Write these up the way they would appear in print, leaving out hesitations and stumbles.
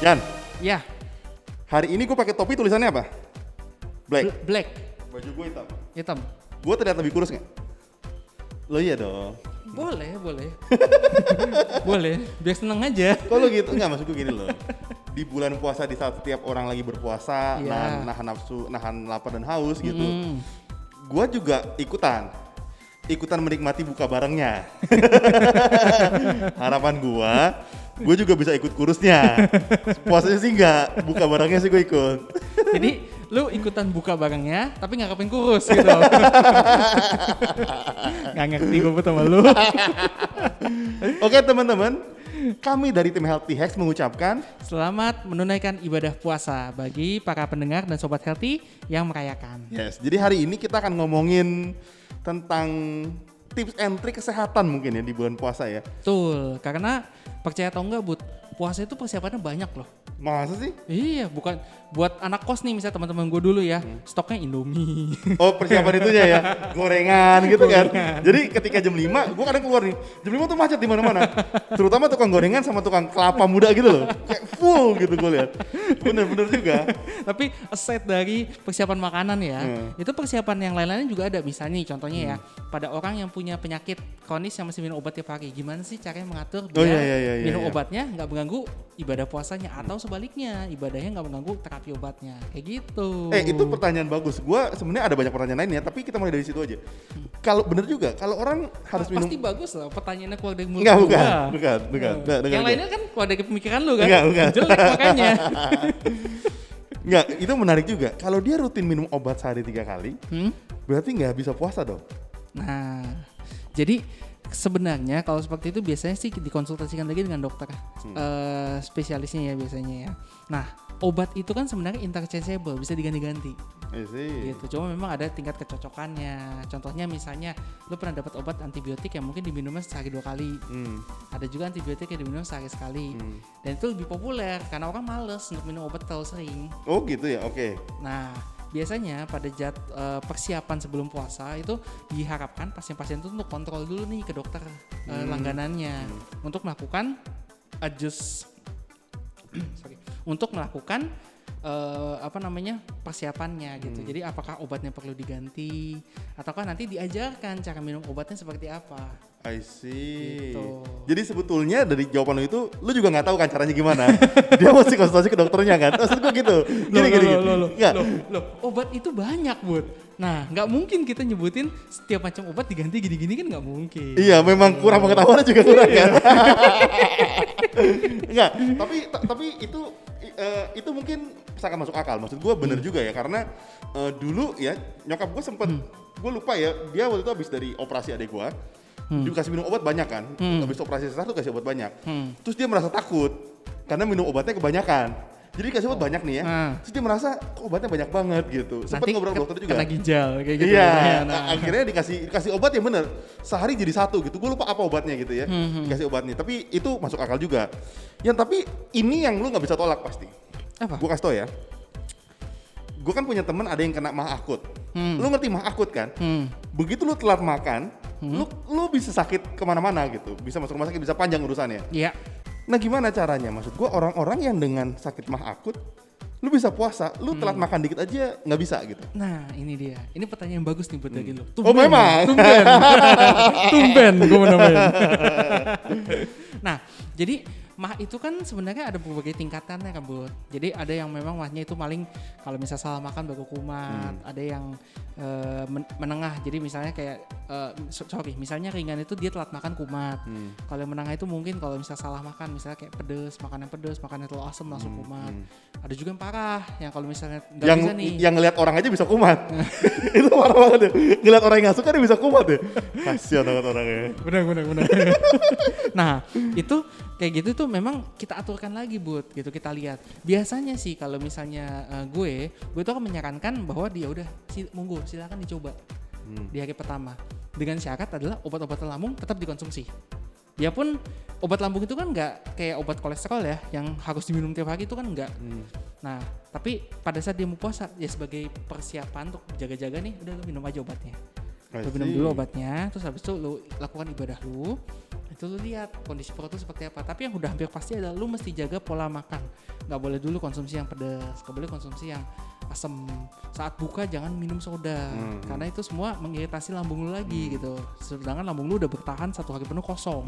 Yan, Ya, hari ini gue pakai topi tulisannya apa? Black. black, Baju gue hitam. hitam. Gue terlihat lebih kurus nggak? Lo iya dong. Boleh, boleh. Boleh, biar seneng aja. Kok lo gitu? Nggak, maksud gue gini loh. Di bulan puasa, di saat setiap orang lagi berpuasa, Iya. nahan nafsu, nahan lapar dan haus gitu. Mm. Gue juga ikutan menikmati buka barengnya. Harapan gue juga bisa ikut kurusnya. Puasanya sih nggak, buka barengnya sih gue ikut. Jadi lu ikutan buka barangnya, tapi nggak kepengen kurus gitu. Nggak ngerti gue sama lu. Oke teman-teman, kami dari tim Healthy Hacks mengucapkan Selamat menunaikan ibadah puasa bagi para pendengar dan sobat healthy yang merayakan. yes. Jadi hari ini kita akan ngomongin tentang tips and trik kesehatan mungkin ya di bulan puasa ya. Betul, karena percaya atau enggak Bud, puasa itu persiapannya banyak loh. Masa sih? Iya, bukan buat anak kos nih misalnya teman-teman gue dulu ya, stoknya Indomie. Oh persiapan itunya ya, gorengan gitu kan. Jadi ketika jam 5, gue kadang keluar nih, jam 5 tuh macet di mana-mana. Terutama tukang gorengan sama tukang kelapa muda gitu loh. Kayak full gitu gue lihat. Bener-bener juga. Tapi aside dari persiapan makanan ya, itu persiapan yang lain-lain juga ada. Misalnya nih contohnya ya, pada orang yang punya penyakit kronis yang masih minum obat tiap hari, gimana sih caranya mengatur Oh, biar iya, minum iya. obatnya nggak mengganggu ibadah puasanya atau sebaliknya ibadahnya nggak mengganggu terapi obatnya, kayak gitu. Itu pertanyaan bagus. Gue sebenarnya ada banyak pertanyaan lainnya, tapi kita mulai dari situ aja. Kalau bener juga, kalau orang harus minum. Pasti bagus lah pertanyaannya keluar dari mulut Enggak, gua. bukan. Yang lainnya kan keluar dari pemikiran lu kan. Enggak. Jelek makanya. Enggak, itu menarik juga. Kalau dia rutin minum obat sehari 3 kali, Hmm? berarti nggak bisa puasa dong. Nah, jadi sebenarnya kalau seperti itu biasanya sih dikonsultasikan lagi dengan dokter spesialisnya ya biasanya ya. Nah, obat itu kan sebenarnya interchangeable, bisa diganti-ganti I see. gitu. Cuma memang ada tingkat kecocokannya. Contohnya misalnya lu pernah dapat obat antibiotik yang mungkin diminumnya sehari 2 kali. Ada juga antibiotik yang diminum sehari sekali. Dan itu lebih populer karena orang males untuk minum obat terlalu sering. Oh gitu ya, oke. Nah, biasanya pada persiapan sebelum puasa itu diharapkan pasien-pasien itu untuk kontrol dulu nih ke dokter langganannya untuk melakukan untuk melakukan persiapannya gitu. Jadi apakah obatnya perlu diganti ataukah nanti diajarkan cara minum obatnya seperti apa. I see. Gitu. Jadi sebetulnya dari jawaban lo itu, lo juga nggak tahu kan caranya gimana. Dia mesti konsultasi ke dokternya kan. Maksud gue gitu. Gini. Nggak. Loh, obat itu banyak, Bud. Nah, nggak mungkin kita nyebutin setiap macam obat diganti gini-gini kan nggak mungkin. Iya, memang kurang pengetahuannya juga kurang kan. Enggak, tapi itu mungkin sangat masuk akal. Maksud gue bener juga ya, karena dulu ya nyokap gue sempet, gue lupa ya, dia waktu itu habis dari operasi adik gue, dikasih minum obat banyak kan, habis operasi sesar tuh kasih obat banyak. Terus dia merasa takut karena minum obatnya kebanyakan. Jadi dikasih obat banyak nih ya, terus dia merasa kok obatnya banyak banget gitu. Sempet Nanti ngobrol sama dokter juga. kena ginjal kayak gitu. Iya, Nah. akhirnya dikasih obat yang bener. Sehari jadi 1 gitu. Gue lupa apa obatnya gitu ya. Dikasih obatnya. Tapi itu masuk akal juga. Tapi ini yang lu nggak bisa tolak pasti. Apa? Gue kasih tau ya. Gue kan punya temen ada yang kena mah akut. Lu ngerti mah akut kan? Begitu lu telat makan, lu bisa sakit kemana-mana gitu. Bisa masuk rumah sakit, bisa panjang urusannya. Iya. Nah gimana caranya? Maksud gue orang-orang yang dengan sakit mah akut, lu bisa puasa, lu telat makan dikit aja nggak bisa gitu. Nah, ini dia. Ini pertanyaan yang bagus nih buat dari lu. Oh memang? Tumben gue mau namain. Nah, jadi mah itu kan sebenarnya ada berbagai tingkatannya kan, Bud. Jadi ada yang memang mahnya itu paling kalau misalnya salah makan baru kumat, ada yang menengah. Jadi misalnya kayak misalnya ringan itu dia telat makan kumat. Kalau yang menengah itu mungkin kalau misalnya salah makan, misalnya kayak pedes, makan yang terlalu asam langsung kumat. Ada juga yang parah, yang kalau misalnya nggak bisa nih. Yang ngelihat orang aja bisa kumat. Itu parah banget ya. Ngelihat orang yang nggak suka dia bisa kumat ya. Kasian banget orangnya. Benar. Nah, itu kayak gitu tuh memang kita aturkan lagi, Bud, gitu kita lihat. Biasanya sih kalau misalnya gue tuh akan menyarankan bahwa dia udah monggo silakan dicoba di hari pertama. Dengan syarat adalah obat-obatan lambung tetap dikonsumsi. Dia pun obat lambung itu kan nggak kayak obat kolesterol ya, yang harus diminum tiap hari itu kan nggak. Nah, tapi pada saat dia mau puasa ya sebagai persiapan untuk jaga-jaga nih, udah lu minum aja obatnya. I Lu minum see. dulu obatnya, terus habis itu lu lakukan ibadah lu. Itu lu lihat kondisi perut lu seperti apa. Tapi yang udah hampir pasti adalah lu mesti jaga pola makan. Nggak boleh dulu konsumsi yang pedas, nggak boleh konsumsi yang asam. Saat buka jangan minum soda, karena itu semua mengiritasi lambung lu lagi gitu. Sedangkan lambung lu udah bertahan 1 hari penuh kosong.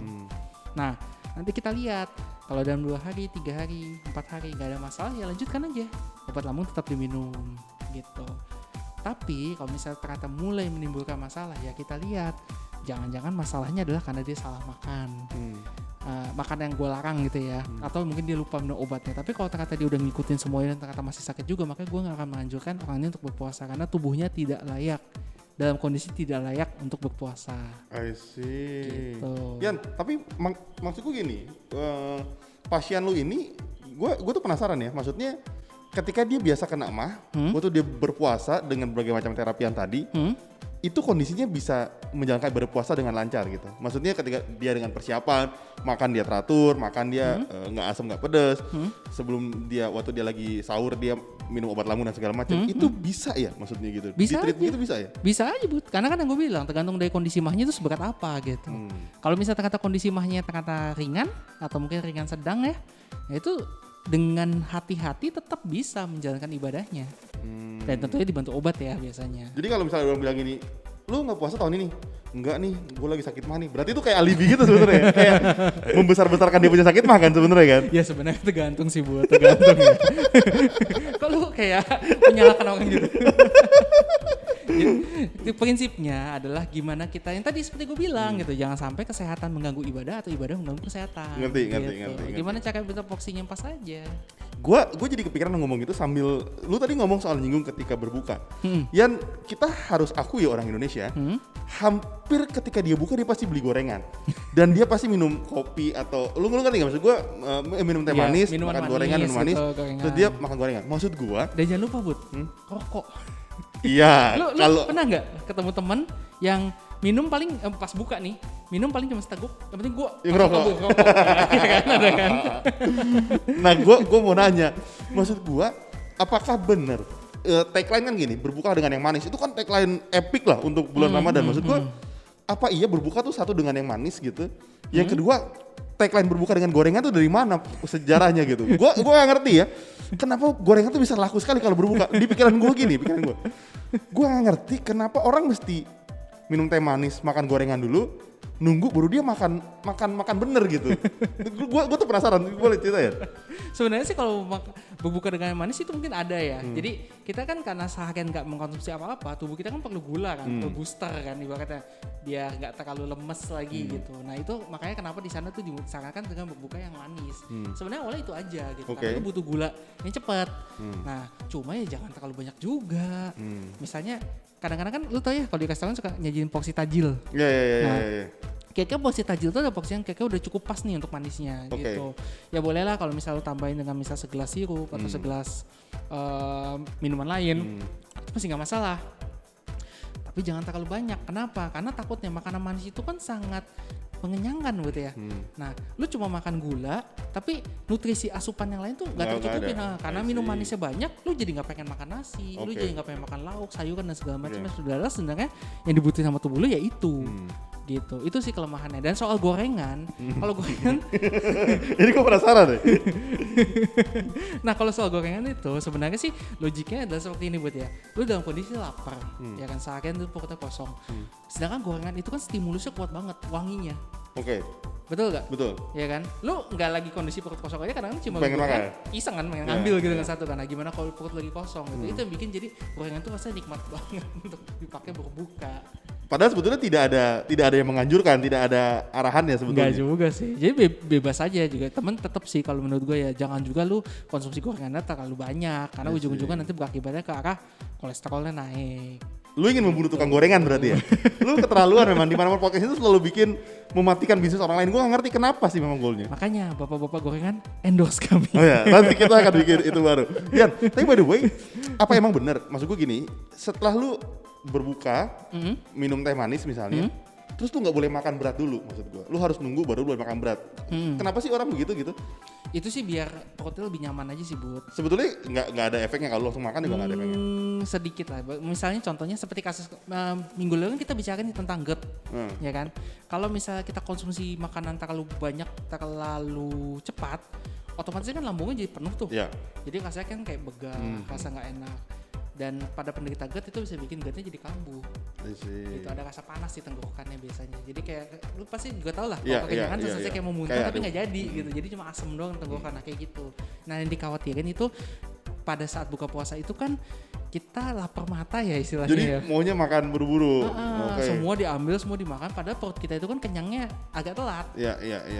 Nah, nanti kita lihat kalau dalam 2 hari, 3 hari, 4 hari nggak ada masalah ya lanjutkan aja. Obat lambung tetap diminum gitu. Tapi kalau misalnya ternyata mulai menimbulkan masalah ya kita lihat. Jangan-jangan masalahnya adalah karena dia salah makan. Makan yang gue larang gitu ya. Atau mungkin dia lupa minum obatnya. Tapi kalau ternyata dia udah ngikutin semuanya dan ternyata masih sakit juga, makanya gue gak akan menganjurkan orang ini untuk berpuasa. Karena tubuhnya tidak layak, dalam kondisi tidak layak untuk berpuasa. I see. Gitu. Yan, tapi maksudku gini, pasien lu ini, gue tuh penasaran ya, maksudnya ketika dia biasa kena mah, waktu dia berpuasa dengan berbagai macam terapi yang tadi, itu kondisinya bisa menjalankan berpuasa dengan lancar gitu. Maksudnya ketika dia dengan persiapan, makan dia teratur, makan dia nggak asam nggak pedas, sebelum dia waktu dia lagi sahur dia minum obat lambung dan segala macam, itu bisa ya maksudnya gitu. Bisa Di treat aja. gitu bisa ya? Bisa aja Bud, karena kan yang gue bilang tergantung dari kondisi mahnya itu seberat apa gitu. Kalau misalnya ternyata kondisi mahnya ternyata ringan atau mungkin ringan sedang ya itu dengan hati-hati tetap bisa menjalankan ibadahnya. Dan tentunya dibantu obat ya biasanya. Jadi kalau misalnya orang bilang gini, lu nggak puasa tahun ini? Enggak nih, gue lagi sakit mah nih. Berarti itu kayak alibi gitu sebenarnya. Kayak membesar-besarkan dia punya sakit mah kan sebenarnya kan? Ya sebenarnya tergantung sih buat tergantung ya. Kok lu kayak menyalahkan orang gitu? Jadi, prinsipnya adalah gimana kita yang tadi seperti gue bilang gitu, jangan sampai kesehatan mengganggu ibadah atau ibadah mengganggu kesehatan. Ngerti. Gimana cara kita porsinya pas aja? Gue jadi kepikiran ngomong itu sambil lu tadi ngomong soal nyinggung ketika berbuka. Yan, kita harus akui orang Indonesia, hampir ketika dia buka dia pasti beli gorengan. Dan dia pasti minum kopi atau lu ngerti nggak maksud gue minum teh Iya, manis, minuman makan gorengan, minum manis, gitu, gorengan. terus dia makan gorengan. Maksud gue, Dan jangan lupa Bud, rokok. iya Lu kalau pernah nggak ketemu temen yang minum paling pas buka nih, minum paling cuma seteguk, yang penting gua Yang rokok. Iya kan, ada kan? Nah, gue mau nanya, maksud gue, apakah bener tagline kan gini, berbuka dengan yang manis, itu kan tagline epic lah untuk bulan Ramadan. Maksud gue, apa iya berbuka tuh satu dengan yang manis gitu? Yang kedua, tagline berbuka dengan gorengan tuh dari mana sejarahnya gitu? Gue gak ngerti ya, kenapa gorengan tuh bisa laku sekali kalau berbuka? Di pikiran gue gini, gue gak ngerti kenapa orang mesti minum teh manis, makan gorengan dulu, nunggu baru dia makan bener gitu. Gue tuh penasaran, boleh cerita ya? Sebenarnya sih kalau berbuka dengan yang manis itu mungkin ada ya. Jadi kita kan karena seharian nggak mengkonsumsi apa-apa, tubuh kita kan perlu gula kan, perlu booster kan, ibaratnya biar nggak terlalu lemes lagi gitu. Nah itu makanya kenapa di sana tuh disarankan dengan berbuka yang manis. Sebenarnya awalnya itu aja gitu, karena lu butuh gula yang cepat. Nah cuma ya jangan terlalu banyak juga. Misalnya kadang-kadang kan lu tau ya kalau di restoran suka nyajin porsi tajil. Iya. Kayaknya porsi tajil itu ada porsi yang kayaknya udah cukup pas nih untuk manisnya gitu. Ya boleh lah kalau misalnya lu tambahin dengan misal segelas sirup atau segelas minuman lain, itu pasti nggak masalah. Tapi jangan terlalu banyak. Kenapa? Karena takutnya makanan manis itu kan sangat mengenyangkan gitu ya. Nah, lu cuma makan gula, tapi nutrisi asupan yang lain tuh nggak tercukupin. Nah, karena minum manisnya banyak, lu jadi nggak pengen makan nasi, lu jadi nggak pengen makan lauk, sayuran dan segala macam. Saudara, sebenarnya yang dibutuhin sama tubuh lu ya itu. Gitu. Itu sih kelemahannya. Dan soal gorengan, kalau gorengan Jadi gue penasaran deh. nah kalau soal gorengan itu sebenarnya sih logiknya adalah seperti ini buat ya. Lu dalam kondisi lapar, ya kan seharian tuh perutnya kosong. Sedangkan gorengan itu kan stimulusnya kuat banget, wanginya. Oke. Betul gak? Betul. Ya kan? Lu nggak lagi kondisi perut kosong aja kadang-kadang cuma Pengen makan. iseng kan pengen ngambil gitu kan satu kan. Nah, gimana kalau perut lagi kosong gitu. Itu yang bikin jadi gorengan tuh rasanya nikmat banget untuk dipakai berbuka. Padahal sebetulnya tidak ada yang menganjurkan, tidak ada arahannya sebetulnya. Enggak juga sih. Jadi bebas aja juga. Temen tetap sih kalau menurut gue ya jangan juga lu konsumsi gorengannya terlalu banyak karena ujung-ujungnya nanti berakibatnya ke arah kolesterolnya naik. Lu ingin membunuh tukang gorengan berarti ya? Lu keterlaluan memang, di mana-mana podcast itu selalu bikin mematikan bisnis orang lain. Gue gak ngerti kenapa sih memang goalnya. Makanya bapak-bapak gorengan endorse kami. Oh ya, nanti kita akan bikin itu baru. Yan, tapi by the way, apa emang bener? Maksud gue gini, setelah lu berbuka, minum teh manis misalnya, terus lu gak boleh makan berat dulu maksud gue. Lu harus nunggu baru lu boleh makan berat. Kenapa sih orang begitu gitu? Itu sih biar perutnya lebih nyaman aja sih Bud. Sebetulnya nggak ada efeknya kalau lu langsung makan juga nggak ada efeknya. sedikit lah. Misalnya contohnya seperti kasus minggu lalu kan kita bicarain tentang GERD, ya kan. Kalau misalnya kita konsumsi makanan terlalu banyak, terlalu cepat, otomatis kan lambungnya jadi penuh tuh. Yeah. Jadi rasanya kan kayak begah, rasa nggak enak. Dan pada penderita GERD itu bisa bikin GERD-nya jadi kambuh. Gitu, ada rasa panas di tenggorokannya biasanya. Jadi kayak lu pasti juga tau lah kalau kekenyangan selesai kayak mau muntah tapi nggak jadi gitu. Jadi cuma asem doang tenggorokan kayak gitu. Nah yang dikhawatirin itu pada saat buka puasa itu kan kita lapar mata ya istilahnya. Jadi maunya makan buru-buru. Semua diambil, semua dimakan. Padahal perut kita itu kan kenyangnya agak telat. Iya.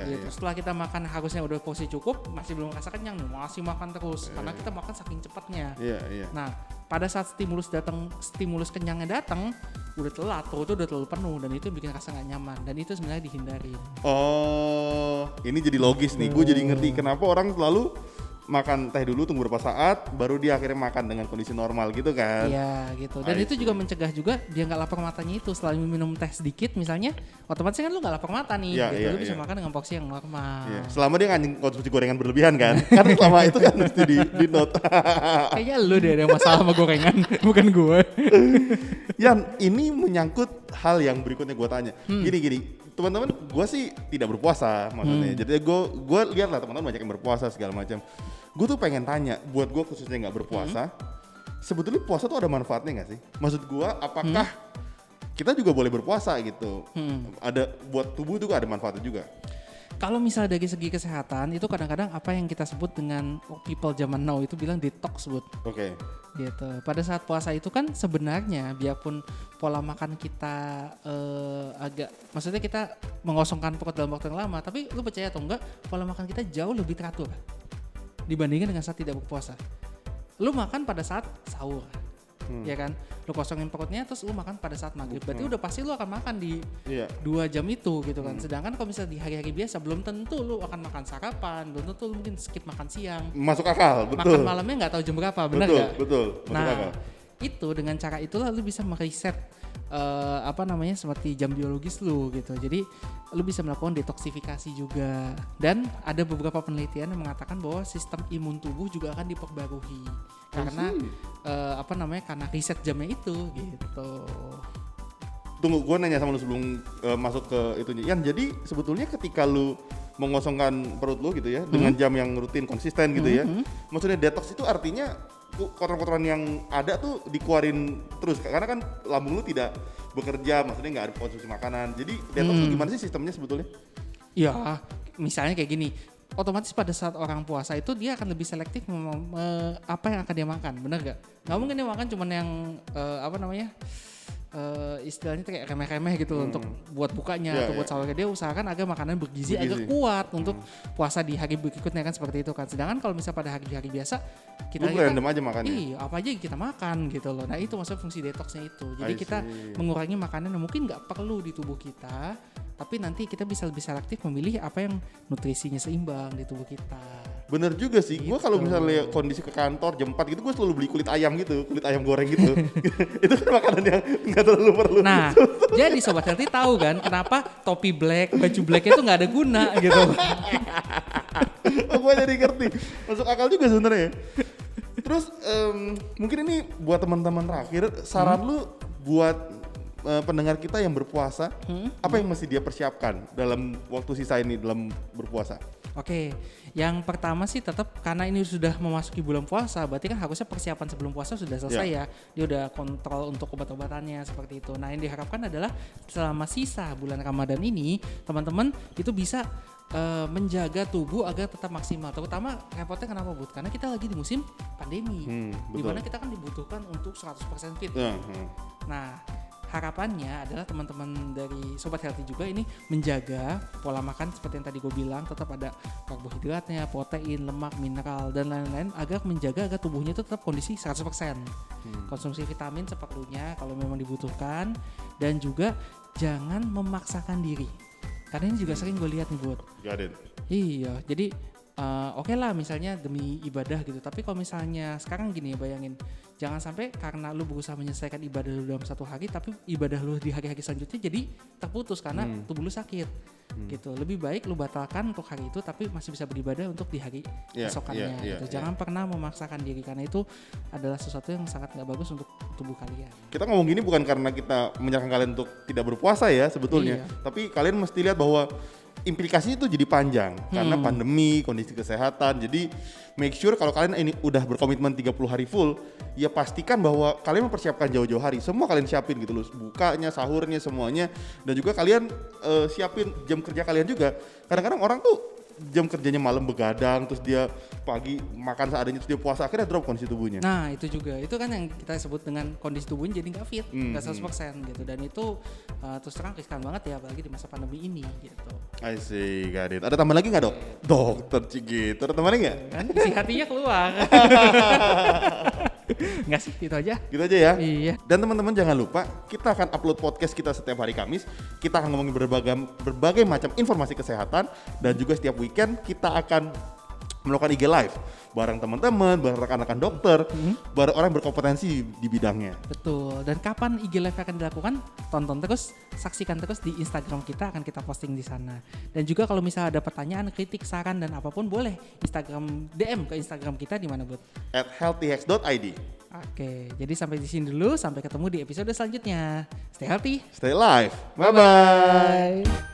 Gitu. Setelah kita makan harusnya udah porsi cukup, masih belum merasa kenyang, masih makan terus. Karena kita makan saking cepatnya. Iya. Nah, pada saat stimulus kenyangnya datang, udah telat, perut itu udah terlalu penuh dan itu bikin rasa nggak nyaman dan itu sebenarnya dihindari. Oh, ini jadi logis nih. Gue jadi ngerti kenapa orang selalu makan teh dulu tunggu beberapa saat baru dia akhirnya makan dengan kondisi normal gitu kan. Iya gitu. Dan itu juga mencegah juga dia nggak lapar matanya itu. Setelah minum teh sedikit misalnya, otomatis kan lu nggak lapar mata nih. Lu bisa makan dengan porsi yang normal. Iya. Selama dia nggak konsumsi gorengan berlebihan kan. Karena selama itu kan mesti di note. Kayaknya lu deh ada masalah sama gorengan, bukan gue. Yan, ini menyangkut hal yang berikutnya gue tanya. Gini. Teman-teman, gue sih tidak berpuasa maksudnya. Jadi gue lihat lah teman-teman banyak yang berpuasa segala macam. Gue tuh pengen tanya, buat gue khususnya nggak berpuasa, sebetulnya puasa tuh ada manfaatnya nggak sih? Maksud gue, apakah kita juga boleh berpuasa gitu? Ada buat tubuh itu ada manfaatnya juga. Kalau misalnya dari segi kesehatan itu kadang-kadang apa yang kita sebut dengan people zaman now itu bilang detox Oke. Gitu. Pada saat puasa itu kan sebenarnya biarpun pola makan kita maksudnya kita mengosongkan perut dalam waktu yang lama, tapi lu percaya atau enggak pola makan kita jauh lebih teratur dibandingkan dengan saat tidak berpuasa. Lu makan pada saat sahur. Ya kan, lu kosongin perutnya terus lu makan pada saat maghrib, berarti udah pasti lu akan makan di 2 jam itu gitu kan. Sedangkan kalau misalnya di hari-hari biasa belum tentu lu akan makan sarapan, belum tentu lu mungkin skip makan siang, masuk akal, betul. Makan malamnya nggak tahu jam berapa, benar nggak? Betul, masuk akal. Itu dengan cara itulah lu bisa mereset seperti jam biologis lu gitu. Jadi lu bisa melakukan detoksifikasi juga. Dan ada beberapa penelitian yang mengatakan bahwa sistem imun tubuh juga akan diperbarui karena karena riset jamnya itu gitu. Tunggu, gue nanya sama lu sebelum masuk ke itunya. Yan, jadi sebetulnya ketika lu mengosongkan perut lu gitu ya dengan jam yang rutin konsisten gitu ya. Maksudnya detox itu artinya kotoran-kotoran yang ada tuh dikeluarin terus karena kan lambung lu tidak bekerja, maksudnya nggak ada konsumsi makanan. Jadi detox itu gimana sih sistemnya sebetulnya? Ya, misalnya kayak gini. Otomatis pada saat orang puasa itu dia akan lebih selektif apa yang akan dia makan, benar gak? Nggak mungkin dia makan cuman yang istilahnya kayak remeh-remeh gitu untuk buat bukanya atau buat sahurnya. Dia usahakan agar makanan bergizi agak kuat untuk puasa di hari berikutnya kan seperti itu kan. Sedangkan kalau misalnya pada hari-hari biasa kita random aja makannya. Iya, apa aja kita makan gitu loh. Nah itu maksudnya fungsi detoxnya itu. Jadi kita mengurangi makanan yang mungkin nggak perlu di tubuh kita, tapi nanti kita bisa lebih selektif memilih apa yang nutrisinya seimbang di tubuh kita. Bener juga sih, gue kalau misalnya kondisi ke kantor jam 4 gitu, gue selalu beli kulit ayam gitu, kulit ayam goreng gitu. Itu kan makanan yang nggak terlalu perlu. Nah, jadi Sobat Healthy tahu kan kenapa topi black, baju black itu nggak ada guna gitu. Gue jadi ngerti, masuk akal juga sebenarnya. Terus mungkin ini buat teman-teman terakhir, saran lu buat pendengar kita yang berpuasa, apa yang mesti dia persiapkan dalam waktu sisa ini dalam berpuasa? Oke, yang pertama sih tetap karena ini sudah memasuki bulan puasa, berarti kan harusnya persiapan sebelum puasa sudah selesai ya. Dia udah kontrol untuk obat-obatannya seperti itu. Nah yang diharapkan adalah selama sisa bulan Ramadan ini, teman-teman itu bisa menjaga tubuh agar tetap maksimal. Terutama repotnya kenapa Bud? Karena kita lagi di musim pandemi, dimana kita kan dibutuhkan untuk 100% fit. Nah harapannya adalah teman-teman dari Sobat Healthy juga ini menjaga pola makan seperti yang tadi gue bilang, tetap ada karbohidratnya, protein, lemak, mineral, dan lain-lain agar menjaga agar tubuhnya itu tetap kondisi 100%. Konsumsi vitamin seperlunya kalau memang dibutuhkan, dan juga jangan memaksakan diri. Karena ini juga sering gue lihat nih Bud. Got it. Iya, jadi oke lah misalnya demi ibadah gitu. Tapi kalau misalnya sekarang gini, bayangin, jangan sampai karena lu berusaha menyelesaikan ibadah lu dalam satu hari, tapi ibadah lu di hari-hari selanjutnya jadi terputus karena tubuh lu sakit gitu. Lebih baik lu batalkan untuk hari itu, tapi masih bisa beribadah untuk di hari esokannya gitu. Jangan pernah memaksakan diri, karena itu adalah sesuatu yang sangat nggak bagus untuk tubuh kalian. Kita ngomong gini bukan karena kita menyarankan kalian untuk tidak berpuasa ya sebetulnya, tapi kalian mesti lihat bahwa implikasinya itu jadi panjang karena pandemi, kondisi kesehatan. Jadi make sure kalau kalian ini udah berkomitmen 30 hari full, ya pastikan bahwa kalian mempersiapkan jauh-jauh hari. Semua kalian siapin gitu loh, bukanya, sahurnya, semuanya. Dan juga kalian siapin jam kerja kalian juga. Kadang-kadang orang tuh jam kerjanya malam begadang, terus dia pagi makan seadanya, terus dia puasa, akhirnya drop kondisi tubuhnya. Nah itu juga, itu kan yang kita sebut dengan kondisi tubuhnya jadi nggak fit, nggak 100% gitu. Dan itu terus terang riskan banget ya, apalagi di masa pandemi ini gitu. I see, got it. Ada tambah lagi nggak dok? Dokter Cigit, ada tambah lagi nggak? Kan isi hatinya keluar. Nggak sih, itu aja. Gitu aja ya? Iya. Dan teman-teman jangan lupa, kita akan upload podcast kita setiap hari Kamis. Kita akan ngomongin berbagai macam informasi kesehatan. Dan juga setiap weekend kita akan melakukan IG Live bareng teman-teman, bareng rekan-rekan dokter, bareng orang yang berkompetensi di bidangnya. Betul. Dan kapan IG Live akan dilakukan? Tonton terus, saksikan terus di Instagram kita, akan kita posting di sana. Dan juga kalau misalnya ada pertanyaan, kritik, saran dan apapun, boleh DM ke Instagram kita di mana, Bud? @healthyhacks.id. Oke, jadi sampai di sini dulu, sampai ketemu di episode selanjutnya. Stay healthy. Stay live. Bye-bye. Bye.